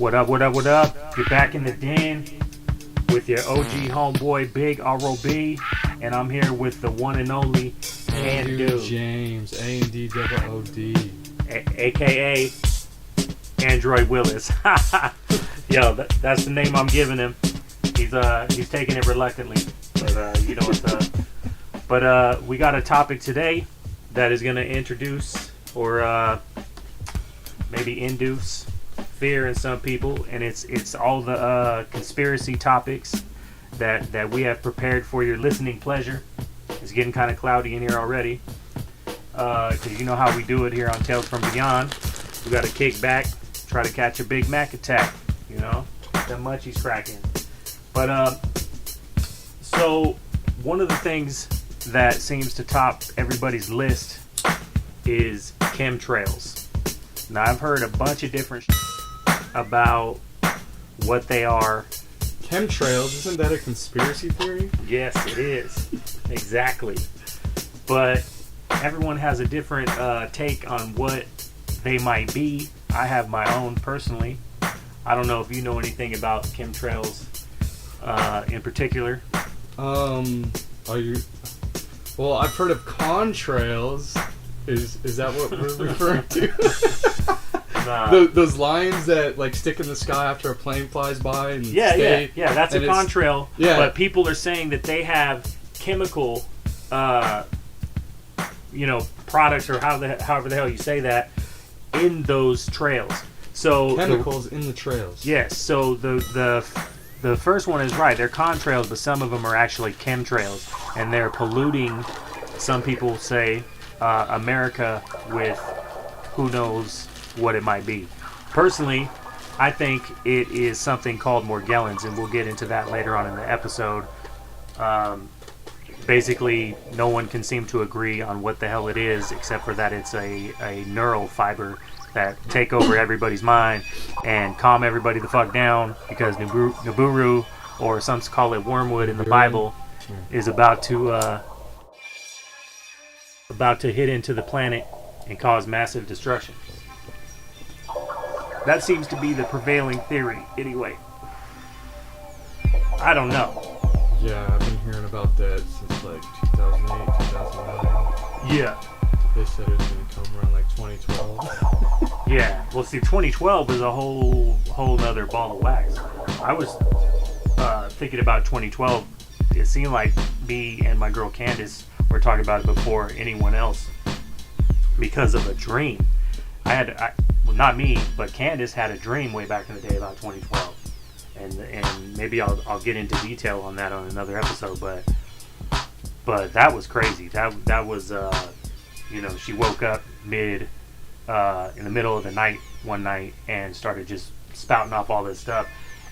What up, what up, what up? You're back in the den with your OG homeboy, Big ROB, and I'm here with the one and only Andood. James, A-N-D-O-O-D. A.K.A. Android Willis. Yo, that's the name I'm giving him. He's taking it reluctantly, but you know what's up. But we got a topic today that is going to introduce or maybe induce fear in some people, and it's all the conspiracy topics that we have prepared for your listening pleasure. It's getting kind of cloudy in here already, because you know how we do it here on Tales from Beyond. We got to kick back, try to catch a Big Mac attack, you know, the munchies cracking. But so one of the things that seems to top everybody's list is chemtrails. Now, I've heard a bunch of different about what they are. Chemtrails, isn't that a conspiracy theory? Yes, it is. Exactly. But everyone has a different take on what they might be. I have my own personally. I don't know if you know anything about chemtrails in particular. Are you... Well, I've heard of contrails. Is that what we're referring to? Nah. Those lines that like stick in the sky after a plane flies by and stay. Yeah. That's a contrail. Yeah. But people are saying that they have chemical, products or however the hell you say that in those trails. So chemicals in the trails. Yes. So the first one is right. They're contrails, but some of them are actually chemtrails, and they're polluting. Some people say America with who knows what it might be. Personally, I think it is something called Morgellons, and we'll get into that later on in the episode. Basically, no one can seem to agree on what the hell it is, except for that it's a neural fiber that take over everybody's mind and calm everybody the fuck down, because Nibiru, or some call it wormwood in the Bible, is about to hit into the planet and cause massive destruction. That seems to be the prevailing theory, anyway. I don't know. Yeah, I've been hearing about that since like 2008, 2009. Yeah. They said it was going to come around like 2012. Yeah. Well, see, 2012 is a whole other ball of wax. I was thinking about 2012. It seemed like me and my girl Candace were talking about it before anyone else because of a dream. Not me, but Candace had a dream way back in the day about 2012, and maybe I'll get into detail on that on another episode. But that was crazy. That was she woke up in the middle of the night one night and started just spouting off all this stuff,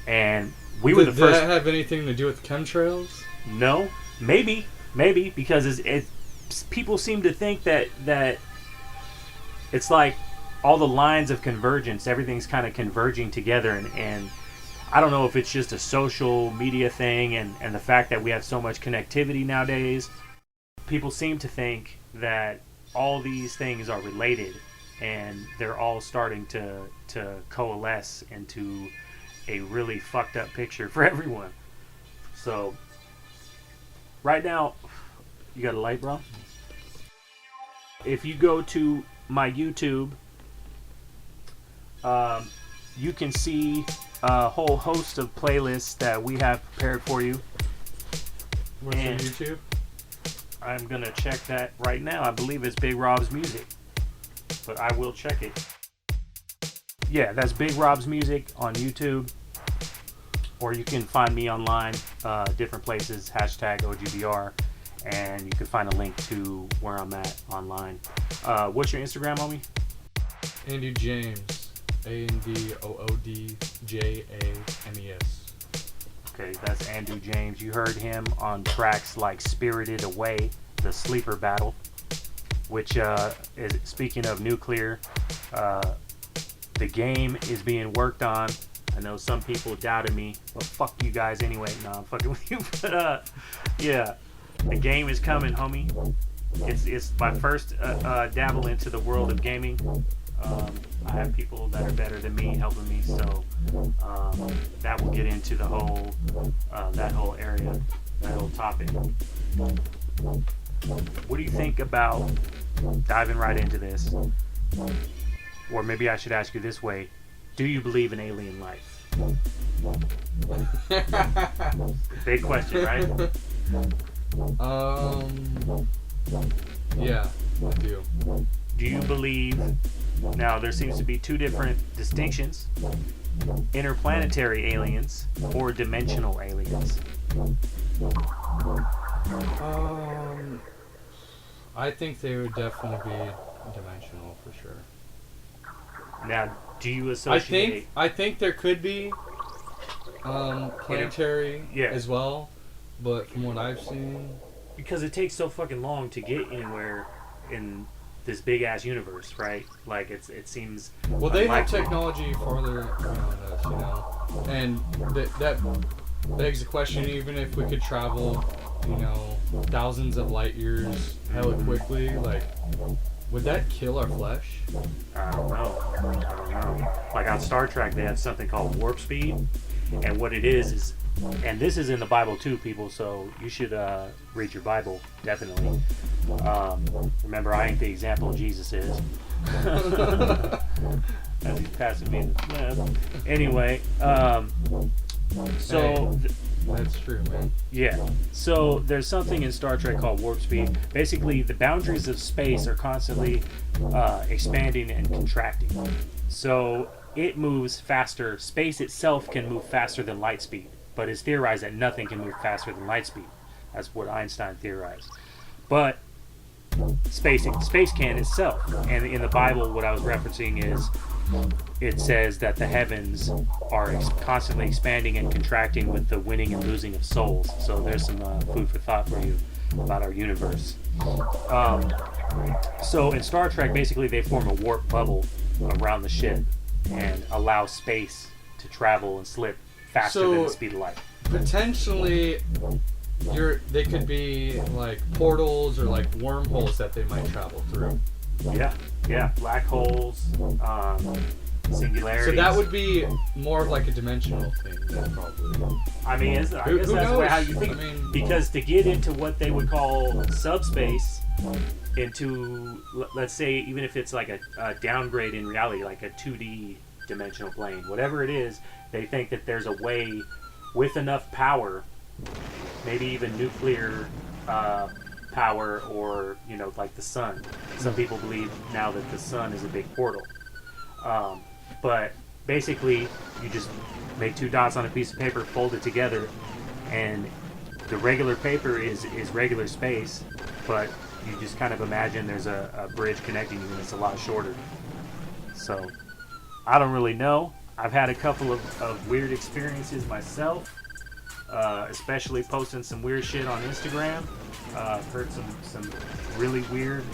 and we were the first. Did that have anything to do with chemtrails? No, maybe because people seem to think that it's like all the lines of convergence, everything's kind of converging together, and I don't know if it's just a social media thing and the fact that we have so much connectivity nowadays. People seem to think that all these things are related, and they're all starting to coalesce into a really fucked up picture for everyone. So right now, you got a light, bro? If you go to my YouTube, you can see a whole host of playlists that we have prepared for you. What's on YouTube? I'm gonna check that right now. I believe it's Big Rob's Music, but I will check it. Yeah, that's Big Rob's Music on YouTube, or you can find me online, different places, #OGBR, and you can find a link to where I'm at online. What's your Instagram, homie? Andood James. ANDOODJAMES. Okay, that's Andrew James. You heard him on tracks like Spirited Away, The Sleeper Battle, which is, speaking of nuclear, the game is being worked on. I know some people doubted me, but fuck you guys anyway. No, I'm fucking with you. But yeah, the game is coming, homie. It's my first dabble into the world of gaming. I have people that are better than me helping me, so that will get into the whole that whole area, that whole topic. What do you think about diving right into this? Or maybe I should ask you this way: do you believe in alien life? Big question, right? Yeah, I do. Do you believe? Now, there seems to be two different distinctions: interplanetary aliens or dimensional aliens. I think they would definitely be dimensional for sure. Now, do you associate? I think there could be planetary Yeah. as well, but from what I've seen, Because it takes so fucking long to get anywhere in this big ass universe, right? Like it seems. well, they have unlikely. technology farther around us, you know, and that begs the question: even if we could travel, you know, thousands of light years hella quickly, like, would that kill our flesh? I don't know. Like on Star Trek, they had something called warp speed, and what it is, and this is in the Bible too, people. So you should read your Bible definitely. Remember, I ain't the example Jesus is. As he's passing me the left. Anyway, so. Hey. That's true, man. Yeah. So there's something in Star Trek called warp speed. Basically, the boundaries of space are constantly expanding and contracting. So it moves faster. Space itself can move faster than light speed, but it's theorized that nothing can move faster than light speed. That's what Einstein theorized. But space can itself. And in the Bible, what I was referencing is it says that the heavens are constantly expanding and contracting with the winning and losing of souls. So there's some food for thought for you about our universe. So in Star Trek, basically they form a warp bubble around the ship and allow space to travel and slip faster than the speed of light. Potentially, they could be like portals or like wormholes that they might travel through. Yeah, black holes, singularities. So that would be more of like a dimensional thing, then, probably. I mean, I guess that's the way how you think. I mean, because to get into what they would call subspace, into, let's say, even if it's like a downgrade in reality, like a 2D dimensional plane, whatever it is, they think that there's a way with enough power, maybe even nuclear power, or, you know, like the sun. Some people believe now that the sun is a big portal. But basically, you just make two dots on a piece of paper, fold it together, and the regular paper is regular space, but you just kind of imagine there's a bridge connecting you, and it's a lot shorter. So, I don't really know. I've had a couple of weird experiences myself, especially posting some weird shit on Instagram. I've heard some really weird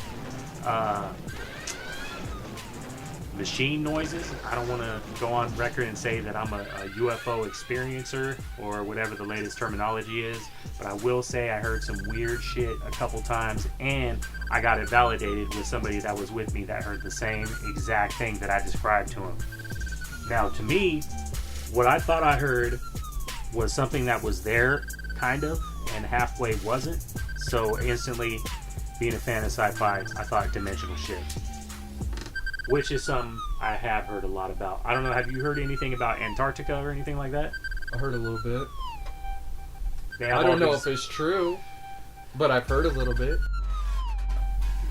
machine noises. I don't want to go on record and say that I'm a UFO experiencer or whatever the latest terminology is, but I will say I heard some weird shit a couple times, and I got it validated with somebody that was with me that heard the same exact thing that I described to him. Now, to me, what I thought I heard was something that was there, kind of, and halfway wasn't. So instantly, being a fan of sci-fi, I thought dimensional shift, which is something I have heard a lot about. I don't know, have you heard anything about Antarctica or anything like that? I heard a little bit. I don't know if it's true, but I've heard a little bit.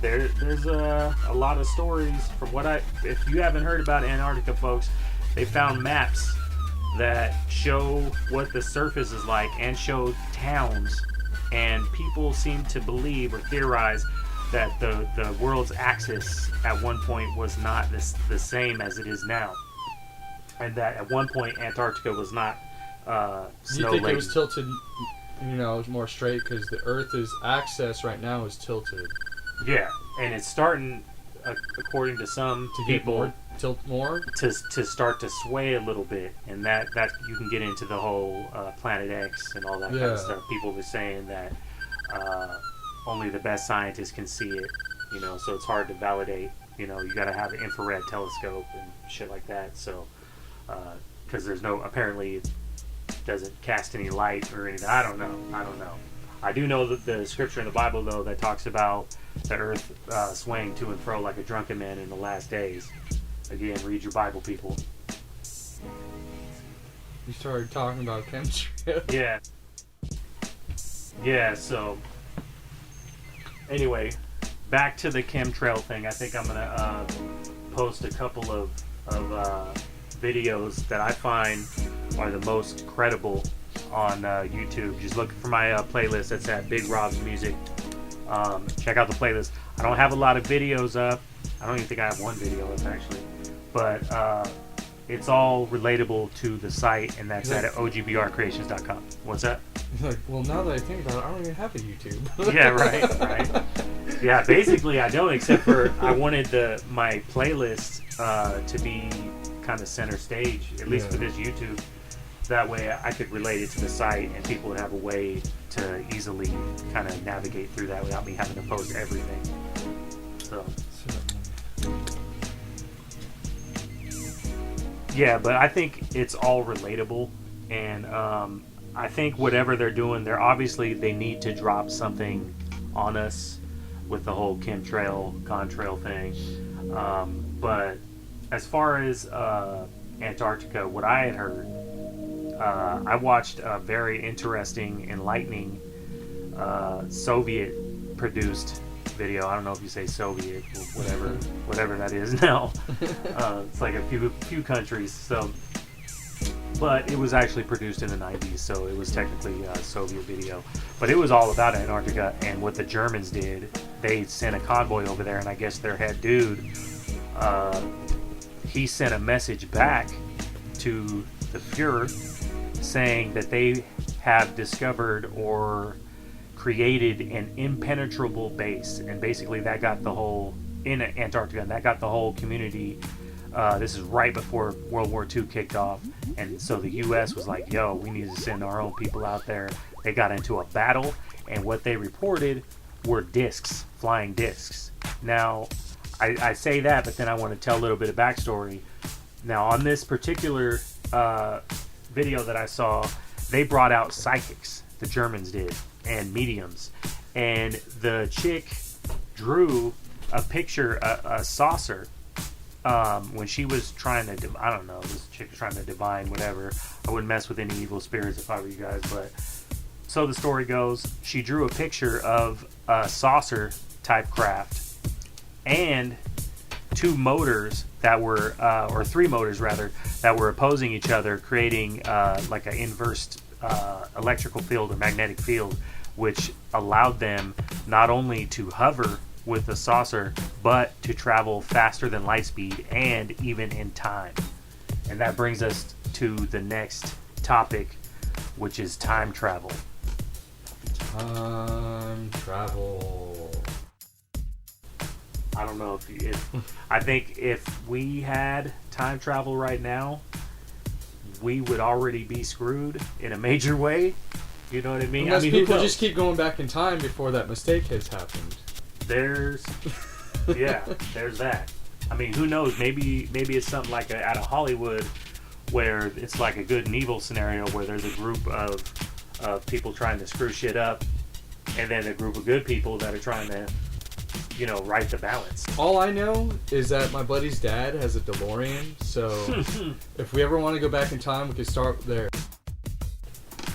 There's a lot of stories from what if you haven't heard about Antarctica, folks, they found maps that show what the surface is like and show towns, and people seem to believe or theorize that the world's axis at one point was not the same as it is now, and that at one point Antarctica was not Do you think it was tilted, you know, more straight because the Earth's axis right now is tilted? Yeah, and it's starting, according to some people, tilt more to start to sway a little bit, and that you can get into the whole Planet X and all that kind of stuff. People were saying that only the best scientists can see it, you know, so it's hard to validate You know, you got to have an infrared telescope and shit like that. So, because there's no, apparently it doesn't cast any light or anything. I don't know. I do know that the scripture in the Bible, though, that talks about the earth swaying to and fro like a drunken man in the last days. Again, read your Bible, people. You started talking about chemtrails. Yeah. Yeah, so anyway, back to the chemtrail thing. I think I'm going to post a couple of videos that I find are the most credible on YouTube. Just look for my playlist. That's at Big Rob's Music. Check out the playlist. I don't have a lot of videos up. I don't even think I have one video up, actually. But it's all relatable to the site, and that's at OGBRcreations.com. What's that? Like, well, now that I think about it, I don't even have a YouTube. Yeah, right. Yeah, basically I don't, except for I wanted my playlist to be kind of center stage, at least for this YouTube. That way I could relate it to the site, and people would have a way to easily kind of navigate through that without me having to post everything. So. Yeah, but I think it's all relatable, and I think whatever they're doing, they need to drop something on us with the whole chemtrail, contrail thing. But as far as Antarctica, what I had heard, I watched a very interesting, enlightening Soviet-produced video. I don't know if you say Soviet or whatever that is now. It's like a few countries. So, but it was actually produced in the 90s, so it was technically a Soviet video. But it was all about Antarctica, and what the Germans did, they sent a convoy over there, and I guess their head dude, he sent a message back to the Fuhrer saying that they have discovered or created an impenetrable base, and basically that got the whole, in Antarctica, and that got the whole community. This is right before World War II kicked off, and so the U.S. was like, yo, we need to send our own people out there. They got into a battle, and what they reported were discs, flying discs. Now, I say that, but then I want to tell a little bit of backstory. Now, on this particular video that I saw, they brought out psychics, the Germans did, and mediums, and the chick drew a picture, a saucer, when she was trying to, I don't know, this chick was trying to divine whatever. I wouldn't mess with any evil spirits if I were you guys, but so the story goes, she drew a picture of a saucer type craft and two motors that were, or three motors rather, that were opposing each other, creating like an inverse electrical field or magnetic field, which allowed them not only to hover with the saucer, but to travel faster than light speed and even in time. And that brings us to the next topic, which is time travel. Time travel. I don't know if I think if we had time travel right now, we would already be screwed in a major way. You know what I mean? Unless I mean, people just keep going back in time before that mistake has happened. There's that. I mean, who knows? Maybe it's something like out of Hollywood, where it's like a good and evil scenario, where there's a group of people trying to screw shit up, and then a group of good people that are trying to, right the balance. All I know is that my buddy's dad has a DeLorean, so if we ever want to go back in time, we can start there.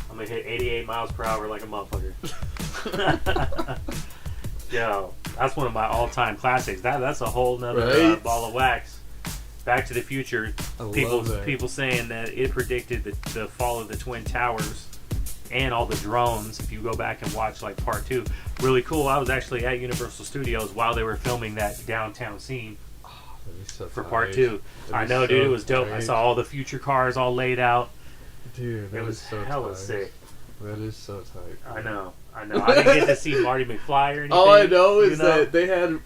I'm gonna hit 88 miles per hour like a motherfucker. Yo, that's one of my all-time classics. That's a whole nother ball of wax. Back to the Future. People saying that it predicted the fall of the Twin Towers and all the drones. If you go back and watch like part 2, really cool. I was actually at Universal Studios while they were filming that downtown scene for part 2. I know, dude, it was dope. I saw all the future cars all laid out. Dude, it was so hella sick. That is so tight. I know. I didn't get to see Marty McFly or anything. All I know is that they had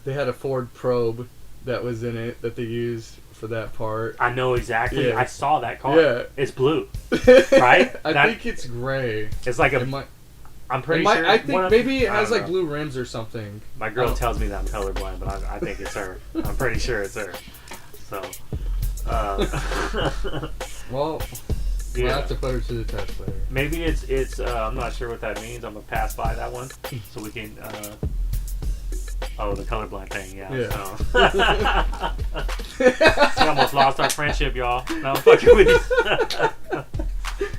they had a Ford Probe that was in it that they used for that part. I know exactly. Yeah. I saw that car. Yeah. It's blue. Right? I think it's gray. It's like I'm pretty might, sure. I think maybe it I has don't like know. blue rims or something. My girl tells me that I'm colorblind, but I think it's her. I'm pretty sure it's her. So, Well, we'll have to put her to the test later. maybe it's. I'm not sure what that means. I'm gonna pass by that one so we can. Oh, the colorblind thing. Yeah. So. We almost lost our friendship, y'all. No, I'm fucking with you.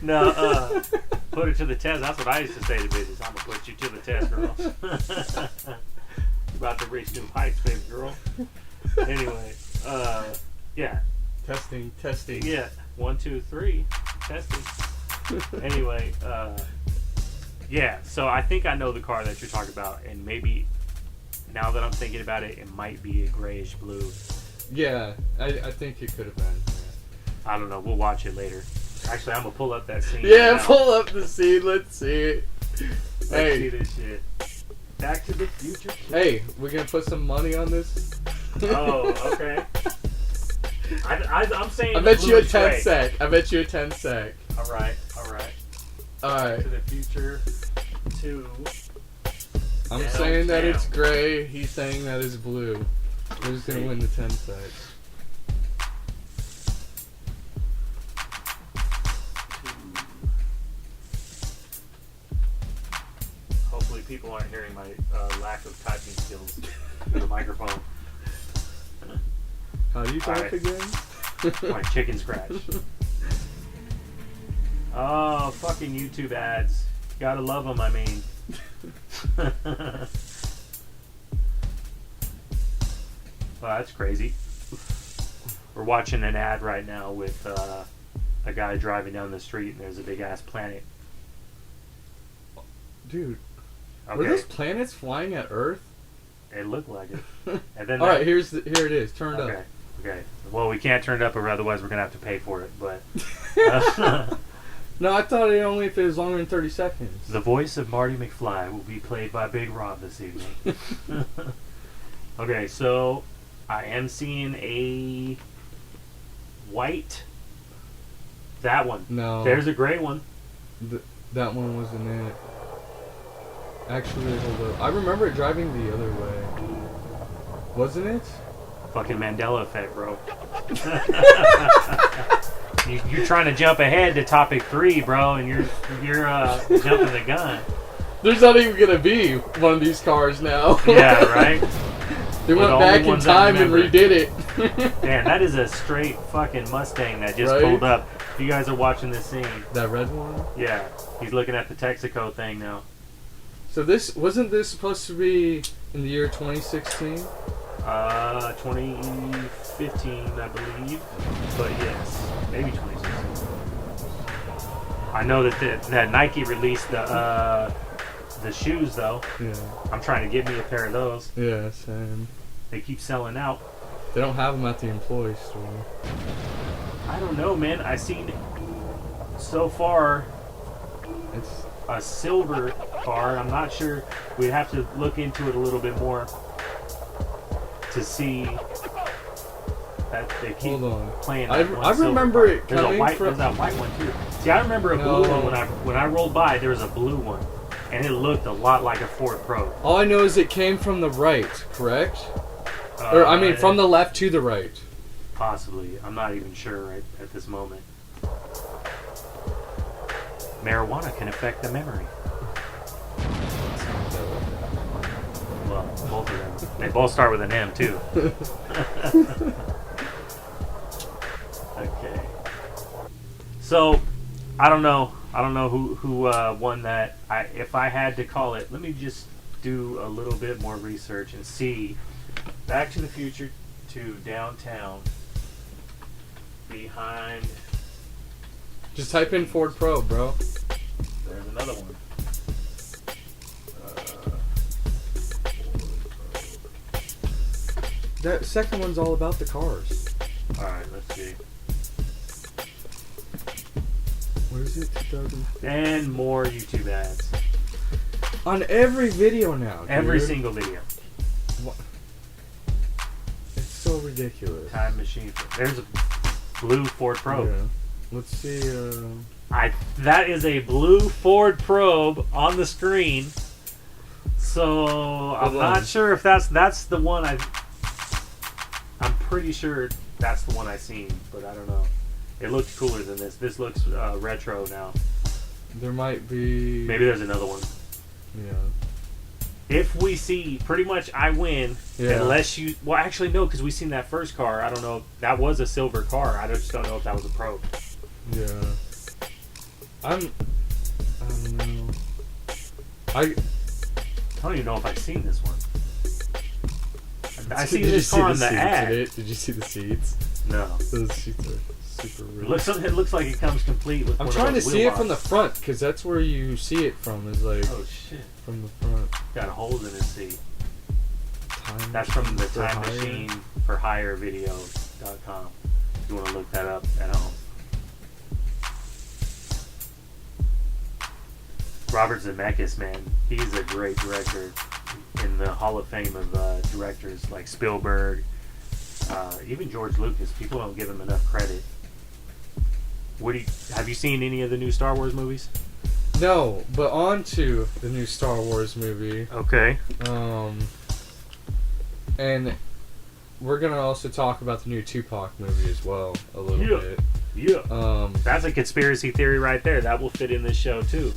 No, put her to the test. That's what I used to say to bitches. I'm gonna put you to the test, girl. You're about to reach new heights, baby girl. Anyway, yeah. Testing. Yeah. 1, 2, 3. Testing. Anyway, yeah. So I think I know the car that you're talking about, and maybe now that I'm thinking about it, it might be a grayish blue. Yeah, I think it could have been. Yeah. I don't know. We'll watch it later. Actually, I'm gonna pull up that scene. Yeah, right now. pull up the scene. Let's see it. Let's see this shit. Back to the Future. Hey, we're gonna put some money on this. Oh, okay. I'm saying. I bet you a 10 gray. sec. I bet you a 10 sec. All right. Alright. To the Future 2. I'm Downtown. saying that it's gray. He's saying that it's blue. We're just gonna win the 10 sec. Hopefully, people aren't hearing my lack of typing skills through the microphone. How do you type Alright. again? My chicken scratch. Oh, fucking YouTube ads. Gotta love them, I mean. Well, that's crazy. We're watching an ad right now with a guy driving down the street, and there's a big ass planet. Dude, Okay, were those planets flying at Earth? it looked like it. And then Alright, here it is. Turned okay, up. okay. Well, we can't turn it up, or otherwise we're gonna have to pay for it. But No, I thought it only if it was longer than 30 seconds. the voice of Marty McFly will be played by Big Rob this evening. Okay, so I am seeing a white. That one. No. There's a gray one. That one wasn't it. Actually, hold up. I remember it driving the other way. Wasn't it? Fucking Mandela effect, bro. You're trying to jump ahead to topic 3, bro, and you're jumping the gun. There's not even gonna be one of these cars now. Yeah, right? They We're went the only back in ones that time and remember. redid it. Damn, that is a straight fucking Mustang that just Right? pulled up. If you guys are watching this scene, That red one? yeah, he's looking at the Texaco thing now. So wasn't this supposed to be in the year 2016? 2015, I believe. But yes, maybe 2016. I know that Nike released the shoes though. Yeah. I'm trying to get me a pair of those. Yeah, same. They keep selling out. They don't have them at the employee store. I don't know, man. I seen so far It's a silver car. I'm not sure. We'd have to look into it a little bit more to see that they keep Hold on. playing. I That one I silver remember car. it There's coming a white. from. There's that white one too. See, I remember a blue No. one when I rolled by. There was a blue one, and it looked a lot like a Ford Pro. All I know is it came from the right, correct? Or I mean, from the left to the right. Possibly. I'm not even sure right at this moment. Marijuana can affect the memory. Well, both of them. They both start with an M too. Okay. So, I don't know who won that. If I had to call it, let me just do a little bit more research and see. Back to the Future to Downtown. Behind. Just type in Ford Pro, bro. There's another one. That second one's all about the cars. Alright, let's see. Where is it? 2000. And more YouTube ads. On every video now. Every dude. single video. What? It's so ridiculous. Time machine. There's a blue Ford Pro. Yeah. Let's see. That is a blue Ford Probe on the screen. So I'm not sure if that's the one I'm pretty sure that's the one I seen, but I don't know. It looks cooler than this. This looks retro now. There might be. Maybe there's another one. Yeah. If we see, pretty much I win. Yeah. Unless you. Well, actually, no, because we seen that first car. I don't know. That was a silver car. I just don't know if that was a Probe. Yeah. I don't know. I don't even know if I've seen this one. I see Did this car on the seats ad. in it? Did you see the seats? No. Those seats are super real. It looks like it comes complete with. I'm trying to see it from the front because that's where you see it from. Is like. Oh shit! From the front. Got holes in his seat. That's from the Time Machine for Hire Video.com. If you want to look that up at home. Robert Zemeckis, man, he's a great director in the Hall of Fame of directors like Spielberg, even George Lucas. People don't give him enough credit. Have you seen any of the new Star Wars movies? No, but on to the new Star Wars movie. Okay. And we're gonna also talk about the new Tupac movie as well a little bit. Yeah. That's a conspiracy theory right there. That will fit in this show too.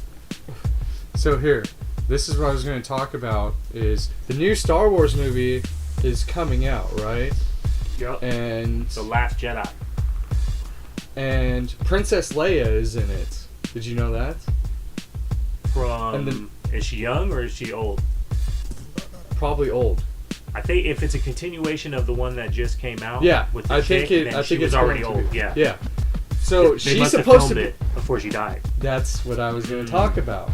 So here, this is what I was going to talk about, is the new Star Wars movie is coming out, right? Yep. And The Last Jedi. And Princess Leia is in it. Did you know that? Is she young or is she old? Probably old. I think if it's a continuation of the one that just came out, yeah, with the I chick, think then she was already old. Yeah. Yeah. So they she's must have supposed filmed to be, it before she died. That's what I was going to talk about.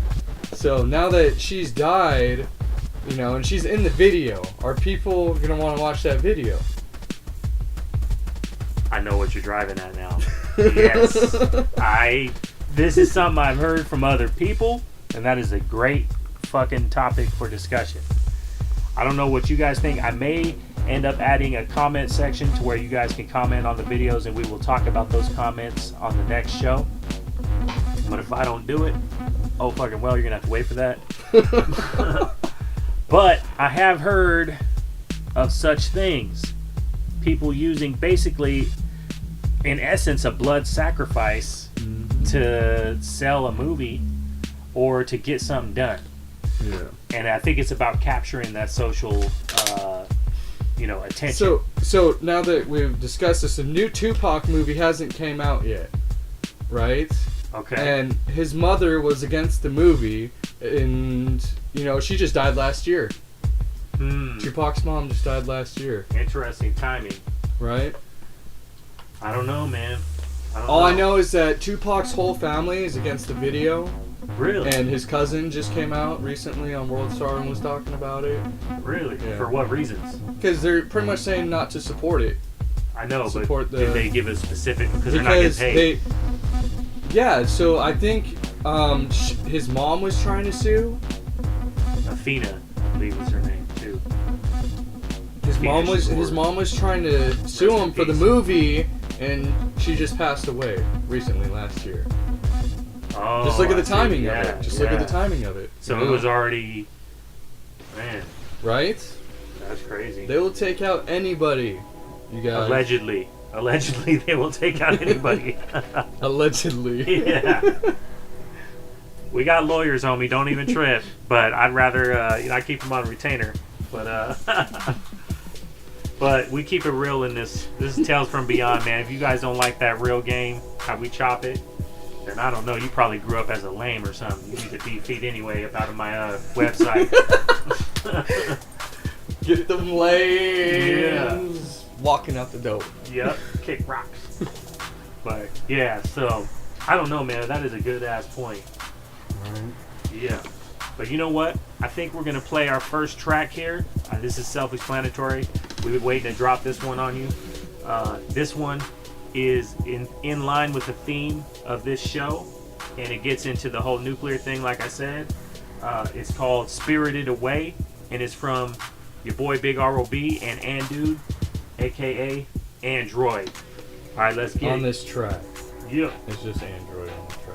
So now that she's died, and she's in the video, are people going to want to watch that video? I know what you're driving at now. Yes. This is something I've heard from other people, and that is a great fucking topic for discussion. I don't know what you guys think. I may end up adding a comment section to where you guys can comment on the videos, and we will talk about those comments on the next show. But if I don't do it, oh fucking well, you're gonna have to wait for that. But I have heard of such things. People using basically, in essence, a blood sacrifice to sell a movie or to get something done. Yeah. And I think it's about capturing that social, attention. So now that we've discussed this, the new Tupac movie hasn't came out yet, right? Okay. And his mother was against the movie, and she just died last year. Tupac's mom just died last year. Interesting timing. Right? I don't know, man. All I know is that Tupac's whole family is against the video. Really? And his cousin just came out recently on World Star and was talking about it. Really? Yeah. For what reasons? Because they're pretty much saying not to support it. I know, but did they give a specific... Because they're not getting paid. Yeah, so I think his mom was trying to sue. Athena, I believe was her name, too. His mom was trying to sue him for the movie, and she just passed away recently last year. Oh, just look at the timing of yeah, it. Just look at the timing of it. So it was already... Man. Right? That's crazy. They will take out anybody, you guys. Allegedly, they will take out anybody. Allegedly. Yeah. We got lawyers, homie. Don't even trip. But I'd rather, I keep them on retainer. But, but we keep it real in this. This is Tales from Beyond, man. If you guys don't like that real game, how we chop it, then I don't know. You probably grew up as a lame or something. You need to be feet anyway up out of my website. Get them lames. Yeah. Walking out the door. Yep. Kick rocks. But yeah, so I don't know, man. That is a good ass point. Right. Yeah. But you know what? I think we're gonna play our first track here. This is self-explanatory. We've been waiting to drop this one on you. This one is in line with the theme of this show, and it gets into the whole nuclear thing, like I said. It's called Spirited Away, and it's from your boy Big ROB and Andood, aka Android. All right, let's get on this track. Yeah. It's just Android on the track.